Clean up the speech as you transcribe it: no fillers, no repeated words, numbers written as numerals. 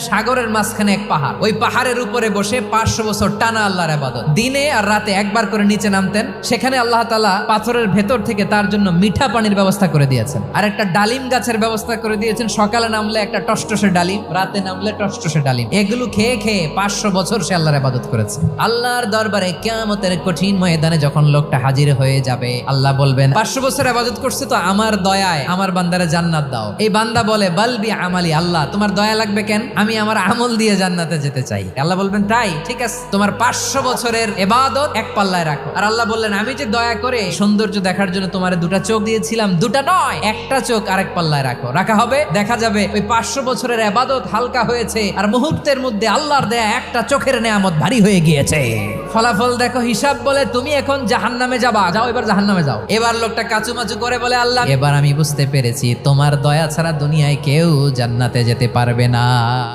সাগরের মাঝখানে এক পাহাড়, ওই পাহাড়ের উপরে বসে 500 বছর টানা আল্লাহর ইবাদত। দিনে আর রাতে একবার করে নিচে নামতেন। সেখানে আল্লাহ তাআলা পাথরের ভেতর থেকে তার জন্য মিঠা পানির ব্যবস্থা করে দিয়েছেন, আর একটা ডালিম গাছের ব্যবস্থা করে দিয়েছেন। সকালে নামলে একটা টসটসে ডালিম, রাতে নামলে টসটসে ডালিম। এগুলো খেয়ে খেয়ে 500 বছর সে আল্লাহর ইবাদত করেছে। আল্লাহর দরবারে কিয়ামতের কঠিন ময়দানে যখন লোকটা হাজির হয়ে যাবে, আল্লাহ বলবেন 500 বছর ইবাদত করছে তো আমার দয়ায় আমার বান্দারে জান্নাত দাও। এই বান্দা বলে বালবি আমালি, আল্লাহ তোমার দয়া লাগবে কেন? আমি আমার আমল দিয়ে জান্নাতে যেতে চাই। আল্লাহ বলবেন তাই ঠিক আছে, তোমার 500 বছরের ইবাদত এক পাল্লায় রাখো। আর আল্লাহ বললেন আমি যে দয়া করে সৌন্দর্য দেখার জন্য তোমার দুটা চোখ দিয়েছিলাম, দুটা নয় একটা চোখ আরেক পাল্লায় রাখো। রাখা হবে, দেখা যাবে ওই 500 বছরের ইবাদত হালকা হয়েছে, আর মুহূর্তের মধ্যে আল্লাহর দেয়া একটা চোখের নেয়ামত ভারী হয়ে গিয়েছে। ফলাফল দেখো, হিসাব বলে তুমি এখন জাহান্নামে যাবা, যাও এবার জাহান্নামে যাও। এবার লোকটা কাচুমাচু করে বলে আল্লাহ এবার আমি বুঝতে পেরেছি তোমার দয়া ছাড়া দুনিয়ায় কেউ জান্নাতে যেতে পারবে না।